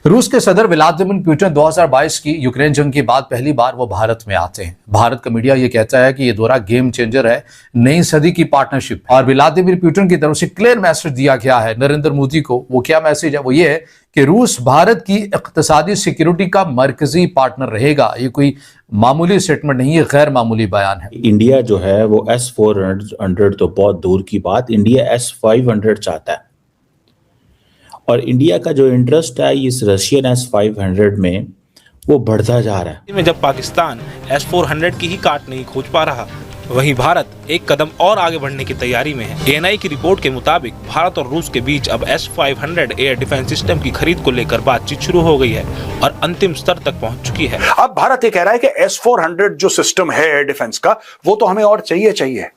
रूस के सदर व्लादिमीर पुतिन 2022 की यूक्रेन जंग के बाद पहली बार वो भारत में आते हैं। भारत का मीडिया ये कहता है कि ये दौरा गेम चेंजर है, नई सदी की पार्टनरशिप। और व्लादिमीर पुतिन की तरफ से क्लियर मैसेज दिया गया है नरेंद्र मोदी को। वो क्या मैसेज है? वो ये है कि रूस भारत की इक्तिसादी सिक्योरिटी का मरकजी पार्टनर रहेगा। ये कोई मामूली स्टेटमेंट नहीं है, गैर मामूली बयान है। इंडिया जो है वो S-400 तो बहुत दूर की बात, इंडिया S-500 चाहता है। और इंडिया का जो इंटरेस्ट है इस रशियन S-500 में वो बढ़ता जा रहा है। में जब पाकिस्तान S-400 की ही काट नहीं खोज पा रहा, वहीं भारत एक कदम और आगे बढ़ने की तैयारी में है। ANI की रिपोर्ट के मुताबिक भारत और रूस के बीच अब S-500 एयर डिफेंस सिस्टम की खरीद को लेकर बातचीत शुरू हो गई है और अंतिम स्तर तक पहुंच चुकी है। अब भारत ये कह रहा है कि S-400 जो सिस्टम है एयर डिफेंस का, वो तो हमें और चाहिए।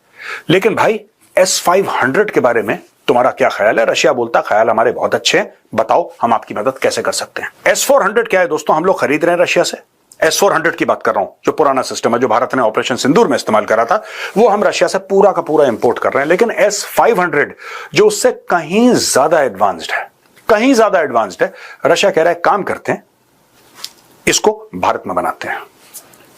लेकिन भाई S-500 के बारे में तुम्हारा क्या ख्याल है? रशिया बोलता ख्याल हमारे बहुत अच्छे हैं, बताओ हम आपकी मदद कैसे कर सकते हैं। S-400 क्या है दोस्तों? हम लोग खरीद रहे हैं रशिया से। S-400 की बात कर रहा हूं, जो पुराना सिस्टम है जो भारत ने ऑपरेशन सिंदूर में इस्तेमाल करा था, वो हम रशिया से पूरा का पूरा इंपोर्ट कर रहे हैं। लेकिन S-500 जो उससे कहीं ज्यादा एडवांस्ड है, रशिया कह रहा है काम करते हैं, इसको भारत में बनाते हैं।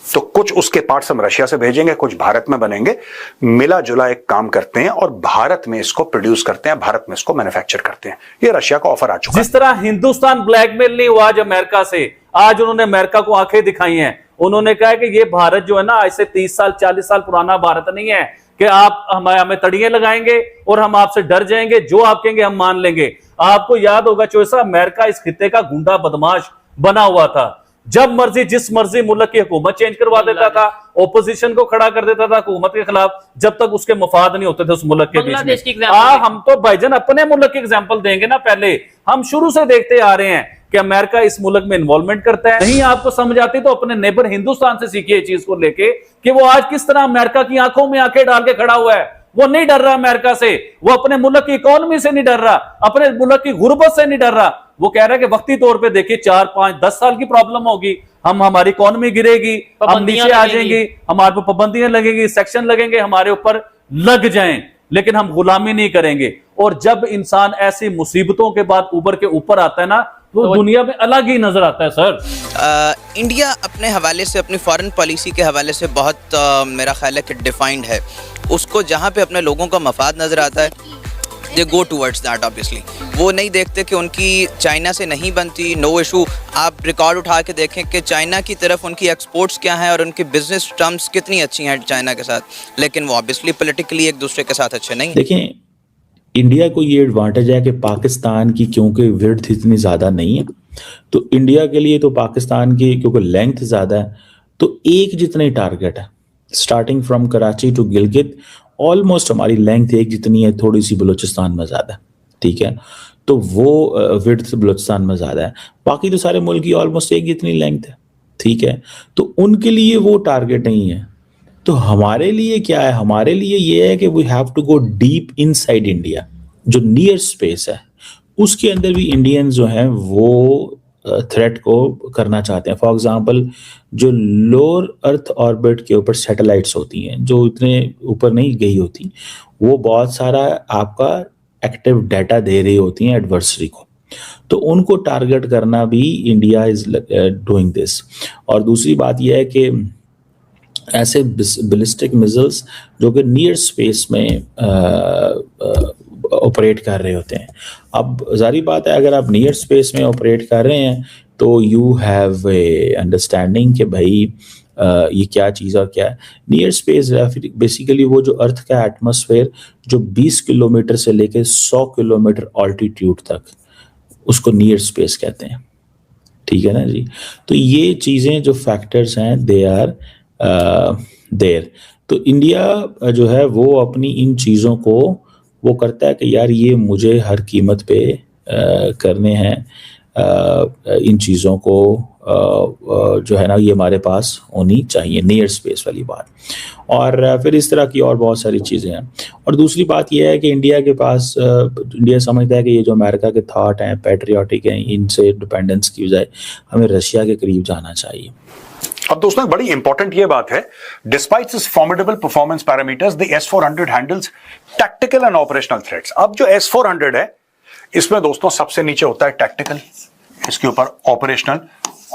तो कुछ उसके पार्ट्स हम रशिया से भेजेंगे, कुछ भारत में बनेंगे, मिला जुला एक काम करते हैं और भारत में इसको प्रोड्यूस करते हैं, भारत में इसको मैन्युफैक्चर करते हैं। ये रशिया का ऑफर आ चुका है। जिस तरह हिंदुस्तान ब्लैकमेल नहीं हुआ आज अमेरिका से, आज उन्होंने अमेरिका को आंखें दिखाई हैं। उन्होंने कहा कि ये भारत जो है ना, ऐसे 30 साल 40 साल पुराना भारत नहीं है कि आप हमें तड़िए लगाएंगे और हम आपसे डर जाएंगे, जो आप कहेंगे हम मान लेंगे। आपको याद होगा चोसा, अमेरिका इस खित्ते का गुंडा बदमाश बना हुआ था। जब मर्जी जिस मर्जी मुल्क की हुकूमत चेंज करवा देता था, ओपोजिशन को खड़ा कर देता था हुकूमत के खिलाफ, जब तक उसके मफाद नहीं होते थे उस मुल्क के बीच में। हम तो भाईजान अपने मुल्क की एग्जांपल देंगे ना। पहले हम शुरू से देखते आ रहे हैं कि अमेरिका इस मुल्क में इन्वॉल्वमेंट करता है। नहीं आपको समझ आती तो अपने नेबर हिंदुस्तान से सीखिए चीज को लेके कि वो आज किस तरह अमेरिका की आंखों में आंखें डाल के खड़ा हुआ है। वो नहीं डर रहा अमेरिका से, वो अपने मुल्क की इकोनॉमी से नहीं डर रहा, अपने मुल्क की गुर्बत से नहीं डर रहा। वो कह रहा है कि वक्ती तौर पे देखिए 4, 5, 10 साल की प्रॉब्लम होगी, हमारी इकोनॉमी गिरेगी, हम नीचे आ जाएंगे, हमारे पर पाबंदियां लगेंगी, सेक्शन लगेंगे, हमारे ऊपर लग जाएं, लेकिन हम गुलामी नहीं करेंगे। और जब इंसान ऐसी मुसीबतों के बाद उबर के ऊपर आता है ना, तो दुनिया में अलग ही नजर आता है सर। इंडिया अपने हवाले से, अपनी फॉरेन पॉलिसी के हवाले से बहुत मेरा ख्याल है कि डिफाइंड है। उसको जहाँ पे अपने लोगों का मफाद नजर आता है, दे गो टूवर्ड्स दैट। ऑब्वियसली वो नहीं देखते कि उनकी चाइना से नहीं बनती, नो इशू। आप रिकॉर्ड उठा के देखें कि चाइना की तरफ उनकी एक्सपोर्ट्स क्या हैं और उनकी बिजनेस टर्म्स कितनी अच्छी हैं चाइना के साथ, लेकिन वो ऑब्वियसली पॉलिटिकली एक दूसरे के साथ अच्छे नहीं। देखें, इंडिया को ये एडवांटेज है कि पाकिस्तान की क्योंकि विड्थ इतनी ज़्यादा नहीं है, तो इंडिया के लिए तो पाकिस्तान की क्योंकि लेंथ ज़्यादा है, तो एक जितने टारगेट है starting from Karachi to Gilgit, almost हमारी लेंथ एक जितनी है, थोड़ी सी बलूचिस्तान में ज़्यादा, ठीक है। तो वो विड्थ बलूचिस्तान में ज़्यादा है, बाकी तो सारे मुल्क की ऑलमोस्ट एक जितनी लेंथ है, ठीक है। तो उनके लिए वो टारगेट नहीं है। तो हमारे लिए क्या है? हमारे लिए ये है कि we have to go deep inside India. जो नियर स्पेस है उसके अंदर भी इंडियंस जो हैं वो थ्रेट को करना चाहते हैं। फॉर एग्जांपल, जो लोअर अर्थ ऑर्बिट के ऊपर सैटेलाइट्स होती हैं जो इतने ऊपर नहीं गई होती, वो बहुत सारा आपका एक्टिव डाटा दे रही होती हैं एडवर्सरी को, तो उनको टारगेट करना भी इंडिया इज डूइंग दिस। और दूसरी बात यह है कि ऐसे बैलिस्टिक मिसाइल्स जो कि नियर स्पेस में ऑपरेट कर रहे होते हैं। अब जारी बात है, अगर आप नियर स्पेस में ऑपरेट कर रहे हैं तो यू हैव ए अंडरस्टैंडिंग कि भाई ये क्या चीज़ और क्या है। नियर स्पेस बेसिकली वो जो अर्थ का एटमॉस्फेयर जो 20 किलोमीटर से लेकर 100 किलोमीटर ऑल्टीट्यूड तक, उसको नियर स्पेस कहते हैं, ठीक है ना जी। तो ये चीज़ें जो फैक्टर्स हैं दे आर देयर। तो इंडिया जो है वो अपनी इन चीज़ों को वो करता है कि यार ये मुझे हर कीमत पे करने हैं, इन चीज़ों को जो है ना ये हमारे पास होनी चाहिए, नियर स्पेस वाली बात। और फिर इस तरह की और बहुत सारी चीज़ें हैं। और दूसरी बात यह है कि इंडिया के पास, इंडिया समझता है कि ये जो अमेरिका के थॉट हैं पैट्रियाटिक हैं, इनसे डिपेंडेंस की बजाय हमें रशिया के करीब जाना चाहिए। अब दोस्तों एक बड़ी इंपॉर्टेंट ये बात है, despite it's formidable performance parameters, the S-400 handles tactical and operational threats. अब जो S-400 है इसमें दोस्तों सबसे नीचे होता है टैक्टिकल, इसके ऊपर ऑपरेशनल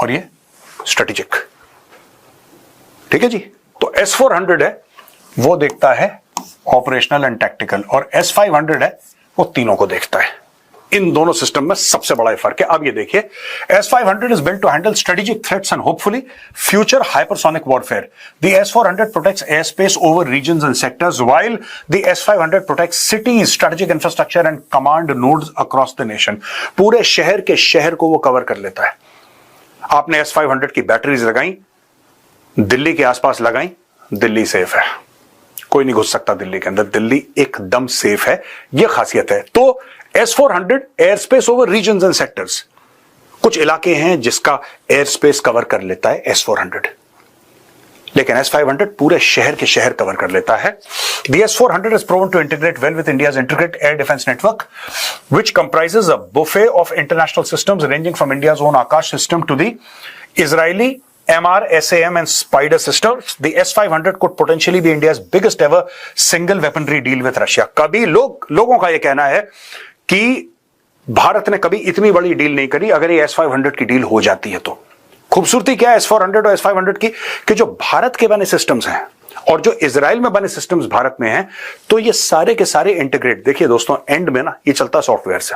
और ये स्ट्रेटेजिक। ठीक है जी। तो S-400 है वो देखता है ऑपरेशनल एंड टैक्टिकल, और S-500 है वो तीनों को देखता है। इन दोनों सिस्टम में सबसे बड़ा फर्क है। अब ये देखिए, S-500 is built to handle strategic threats and hopefully future hypersonic warfare. The S-400 protects airspace over regions and sectors, while the S-500 protects cities, strategic infrastructure and command nodes across the nation. पूरे शहर के शहर को वो cover कर लेता है। आपने S-500 की बैटरीज लगाई, दिल्ली के आसपास लगाई, दिल्ली सेफ है, कोई नहीं घुस सकता दिल्ली के अंदर, दिल्ली एकदम सेफ है, यह खासियत है। तो S-400 air space over regions and sectors, कुछ इलाके हैं जिसका एयर स्पेस कवर कर लेता है S-400, लेकिन S-500 पूरे शहर के शहर कवर कर लेता है। The S-400 is proven to integrate well with India's integrated air defense network, which comprises a buffet of international systems ranging from India's own Akash system to the Israeli MR, SAM and Spider systems. The S-500 could potentially be India's biggest ever single weaponry deal with Russia. कभी लोगों का यह कहना है कि भारत ने कभी इतनी बड़ी डील नहीं करी, अगर ये S-500 की डील हो जाती है तो। खूबसूरती क्या है S-400 और S-500 की, कि जो भारत के बने सिस्टम्स हैं और जो इजराइल में बने सिस्टम्स भारत में हैं, तो ये सारे के सारे इंटीग्रेट। देखिए दोस्तों, एंड में ना ये चलता सॉफ्टवेयर से,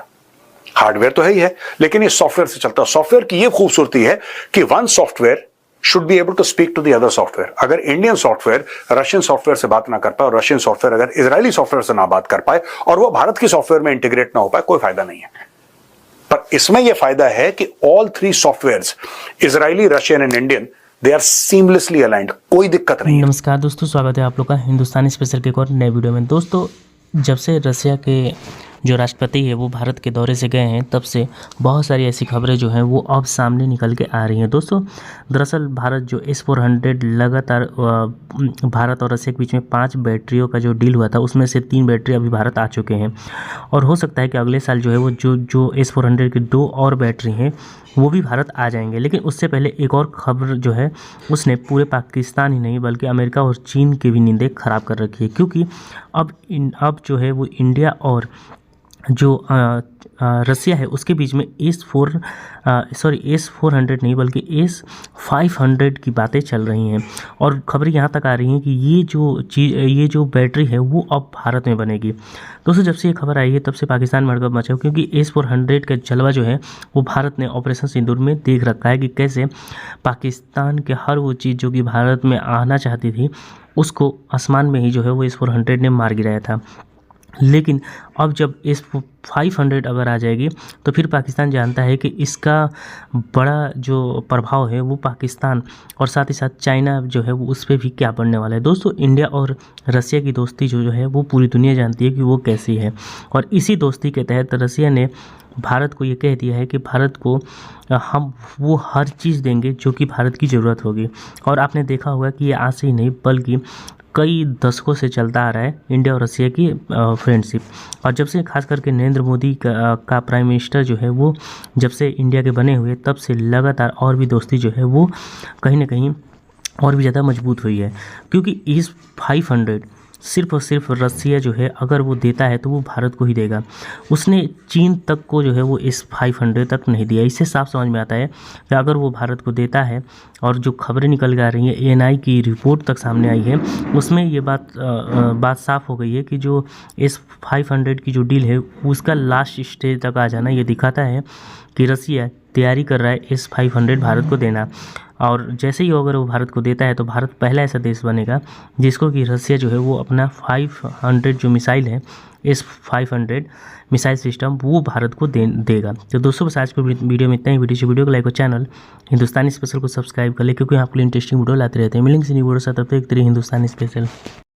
हार्डवेयर तो है ही है, लेकिन ये सॉफ्टवेयर से चलता। सॉफ्टवेयर की ये खूबसूरती है कि one software should be able to speak to the other software. अगर इंडियन सॉफ्टवेयर रशियन सॉफ्टवेयर से बात ना कर पाए और रशियन सॉफ्टवेयर अगर इजरायली सॉफ्टवेयर से ना बात कर पाए और वो भारत की सॉफ्टवेयर में इंटीग्रेट ना हो पाए, कोई फायदा नहीं है। पर इसमें यह फायदा है कि all three softwares, Israeli, Russian and Indian, they are seamlessly aligned, कोई दिक्कत नहीं है। नमस्कार दोस्तों, स्वागत है आप लोग का हिंदुस्तानी स्पेशल के एक और नए वीडियो में। दोस्तों, जब से रशिया के जो राष्ट्रपति है वो भारत के दौरे से गए हैं, तब से बहुत सारी ऐसी खबरें जो हैं वो अब सामने निकल के आ रही हैं। दोस्तों, दरअसल भारत जो S-400 लगातार भारत और रशिया के बीच में 5 बैटरियों का जो डील हुआ था, उसमें से 3 बैटरी अभी भारत आ चुके हैं, और हो सकता है कि अगले साल जो है वो जो S-400 की 2 और बैटरी हैं वो भी भारत आ जाएंगे। लेकिन उससे पहले एक और खबर जो है उसने पूरे पाकिस्तान ही नहीं बल्कि अमेरिका और चीन की भी नींदें ख़राब कर रखी है, क्योंकि अब जो है वो इंडिया और जो रसिया है उसके बीच में S-400 नहीं बल्कि S-500 की बातें चल रही हैं, और खबरें यहाँ तक आ रही हैं कि ये जो बैटरी है वो अब भारत में बनेगी। दोस्तों, जब से ये खबर आई है तब से पाकिस्तान में हड़कंप मचा, क्योंकि S-400 का जलवा जो है वो भारत ने ऑपरेशन सिंदूर में देख रखा है कि कैसे पाकिस्तान के हर वो चीज़ जो कि भारत में आना चाहती थी उसको आसमान में ही जो है वो S-400 ने मार गिराया था। लेकिन अब जब S-500 अगर आ जाएगी तो फिर पाकिस्तान जानता है कि इसका बड़ा जो प्रभाव है वो पाकिस्तान और साथ ही साथ चाइना जो है वो उस पर भी क्या पड़ने वाला है। दोस्तों, इंडिया और रसिया की दोस्ती जो है वो पूरी दुनिया जानती है कि वो कैसी है, और इसी दोस्ती के तहत रसिया ने भारत को ये कह दिया है कि भारत को हम वो हर चीज़ देंगे जो कि भारत की ज़रूरत होगी। और आपने देखा होगा कि ये आज से ही नहीं बल्कि कई दशकों से चलता आ रहा है इंडिया और रसिया की फ्रेंडशिप। और जब से खास करके नरेंद्र मोदी का प्राइम मिनिस्टर जो है वो जब से इंडिया के बने हुए, तब से लगातार और भी दोस्ती जो है वो कहीं ना कहीं और भी ज़्यादा मजबूत हुई है, क्योंकि S-500 सिर्फ और सिर्फ रसिया जो है अगर वो देता है तो वो भारत को ही देगा। उसने चीन तक को जो है वो S-500 तक नहीं दिया। इससे साफ समझ में आता है कि अगर वो भारत को देता है, और जो खबरें निकल के आ रही हैं, ANI की रिपोर्ट तक सामने आई है, उसमें ये बात साफ हो गई है कि जो S-500 की जो डील है उसका लास्ट स्टेज तक आ जाना ये दिखाता है कि रसिया तैयारी कर रहा है S-500 भारत को देना। और जैसे ही अगर वो भारत को देता है तो भारत पहला ऐसा देश बनेगा जिसको कि रसिया जो है वो अपना 500 जो मिसाइल है S-500 मिसाइल सिस्टम वो भारत को देगा। तो दोस्तों, बस आज के वीडियो में इतना ही। वीडियो को लाइक और चैनल हिंदुस्तानी स्पेशल को सब्सक्राइब कर ले, क्योंकि यहाँ पर इंटरेस्टिंग वीडियो लाते रहते हैं। मिलेंगे न्यू वीडियो साथ, तब तक हिंदुस्तानी स्पेशल।